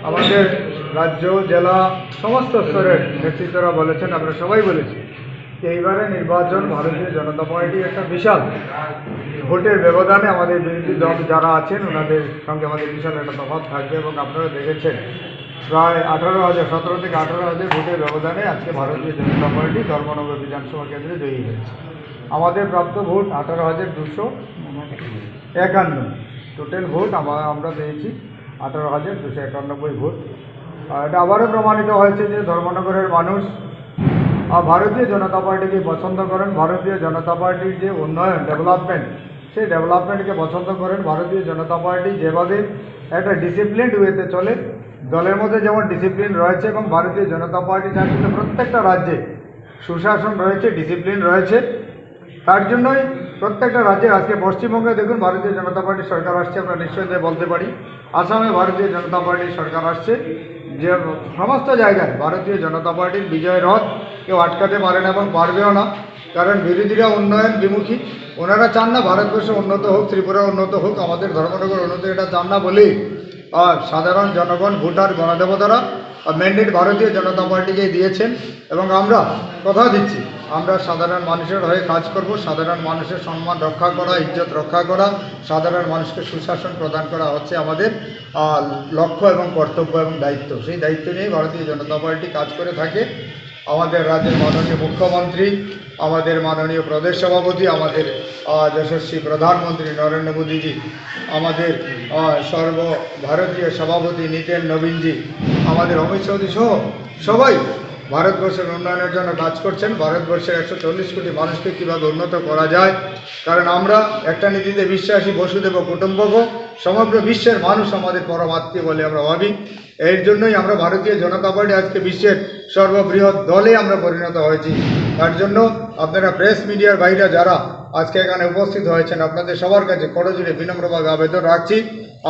আমাদের রাজ্য জেলা সমস্ত স্তরের নেতৃত্বরা বলেছেন, আমরা সবাই বলেছি যে এইবারে নির্বাচন ভারতীয় জনতা পার্টি একটা বিশাল ভোটের ব্যবধানে আমাদের বিরোধী দল যারা আছেন ওনাদের সঙ্গে আমাদের বিশাল একটা তফাৎ থাকবে। এবং আপনারা দেখেছেন প্রায় 17 থেকে 18,000 ভোটের ব্যবধানে আজকে ভারতীয় জনতা পার্টি ধর্মনগর বিধানসভা কেন্দ্রে জয়ী হয়েছে। আমাদের প্রাপ্ত ভোট 18,251। টোটাল ভোট আমরা পেয়েছি 18,291 ভোট। এটা আবারও প্রমাণিত হয়েছে যে ধর্মনগরের মানুষ ভারতীয় জনতা পার্টিকে পছন্দ করেন। ভারতীয় জনতা পার্টির যে উন্নয়ন ডেভেলপমেন্ট, সেই ডেভেলপমেন্টকে পছন্দ করেন। ভারতীয় জনতা পার্টি যেভাবে একটা ডিসিপ্লিনড ওয়েতে চলে, দলের মধ্যে যেমন ডিসিপ্লিন রয়েছে এবং ভারতীয় জনতা পার্টি চাইছে প্রত্যেকটা রাজ্যে সুশাসন রয়েছে, ডিসিপ্লিন রয়েছে। তার জন্যই প্রত্যেকটা রাজ্যে আজকে পশ্চিমবঙ্গে দেখুন ভারতীয় জনতা পার্টির সরকার আসছে, আমরা নিশ্চয়ই বলতে পারি। আসামে ভারতীয় জনতা পার্টির সরকার আসছে। যে সমস্ত জায়গায় ভারতীয় জনতা পার্টির বিজয় রথ কেউ আটকাতে পারে না এবং পারবেও না, কারণ বিরোধীরা উন্নয়ন বিমুখী। ওনারা চান না ভারতবর্ষ উন্নত হোক, ত্রিপুরা উন্নত হোক, আমাদের ধর্মনগর উন্নত, এটা চান না বলেই সাধারণ জনগণ, ভোটার, গণদেবতারা ম্যান্ডেট ভারতীয় জনতা পার্টিকে দিয়েছেন। এবং আমরা কথা দিচ্ছি, আমরা সাধারণ মানুষের হয়ে কাজ করব। সাধারণ মানুষের সম্মান রক্ষা করা, ইজ্জত রক্ষা করা, সাধারণ মানুষকে সুশাসন প্রদান করা হচ্ছে আমাদের লক্ষ্য এবং কর্তব্য এবং দায়িত্ব। সেই দায়িত্ব নিয়েই ভারতীয় জনতা পার্টি কাজ করে থাকে। আমাদের রাজ্যের মাননীয় মুখ্যমন্ত্রী, আমাদের মাননীয় প্রদেশ সভাপতি, আমাদের যশস্বী প্রধানমন্ত্রী নরেন্দ্র মোদীজি, আমাদের সর্বভারতীয় সভাপতি নিতেন নবীনজি, আমাদের অমিত শাহজি সহ সবাই ভারতবর্ষের উন্নয়নের জন্য কাজ করছেন। ভারতবর্ষের 140 কোটি মানুষকে কীভাবে উন্নত করা যায়, কারণ আমরা একটা নীতিতে বিশ্বাসী, বসুদেব কুটুম্বক। সমগ্র বিশ্বের মানুষ আমাদের পরমাত্মীয় বলে আমরা ভাবি। এর জন্যই আমরা ভারতীয় জনতা পার্টি আজকে বিশ্বের সর্ববৃহৎ দলে আমরা পরিণত হয়েছি। তার জন্য আপনারা প্রেস মিডিয়ার বাইরে যারা আজকে এখানে উপস্থিত হয়েছেন, আপনাদের সবার কাছে করজোড়ে বিনম্রভাবে আবেদন রাখছি,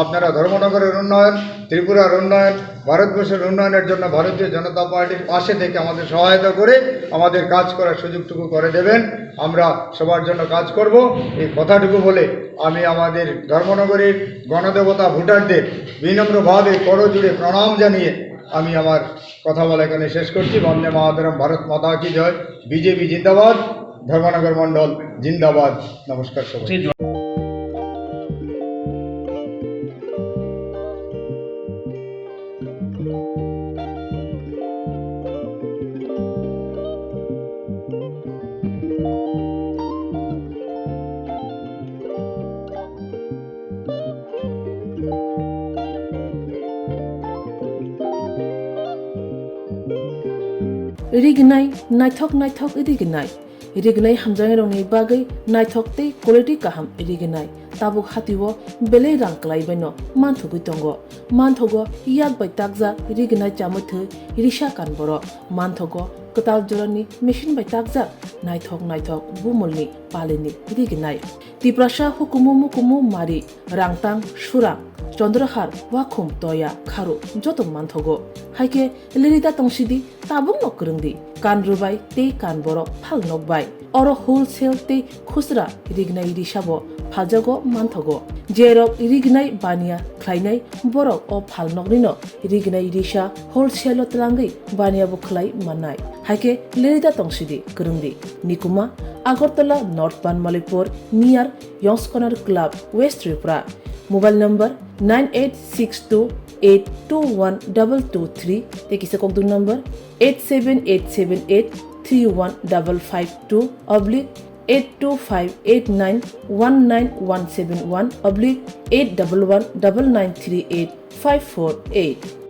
আপনারা ধর্মনগরের উন্নয়ন, ত্রিপুরার উন্নয়ন, ভারতবর্ষের উন্নয়নের জন্য ভারতীয় জনতা পার্টির পাশে থেকে আমাদের সহায়তা করে আমাদের কাজ করার সুযোগটুকু করে দেবেন। আমরা সবার জন্য কাজ করব, এই কথাটুকু বলে আমি আমাদের ধর্মনগরের গণদেবতা ভোটারদের বিনম্রভাবে করজোড়ে প্রণাম জানিয়ে আমি আমার কথা বলা এখানে শেষ করছি। বন্দে মাতরম, ভারত মাতা কি জয়, বিজেপি জিন্দাবাদ, ধর্মনগর মণ্ডল জিন্দাবাদ। নমস্কার সবাই। रिगनाय नायथक नायथक रिगनाय रिगनाय हामजांग रंनि बागै नायथक ते क्वालिटी काहाम रिगनाय ताबुक हातिwo बेले रांक्लायबायनो मानथुगै दंगो मानथगो याक बाय ताकजा रिगनाय चामथो रिसा कानबरो मानथगो कताल जरनि मेशिन बाय ताकजा नायथक नायथक बुमलनि पालेनि रिगनाय तिप्रासा हुकुमु मुकुमु मारि रांतां सुरां चंद्रहार वाखुम तया खारु जत मानथगो हाइके लिरिदा तंसिदि ताबुं नकरंदि कान रुबाय ते कान बरो फाल नकबाय अरो होलसेल ते खुसरा रिगनाय रिसाबो फाजागो मानथगो जेरक रिगनाय बानिया ख्लायनाय बरक अ फाल नकनिनो रिगनाय रिसा होलसेल तलांगै बानिया बुखलाय माननाय हाइके लिरिदा तंसिदि करंदि निकुमा Agartala north Banamalipur near Young's corner club west Tripura mobile number 9862821223 tekisa kokdu number 87878315552 oblique 825891971 oblique 8119938 548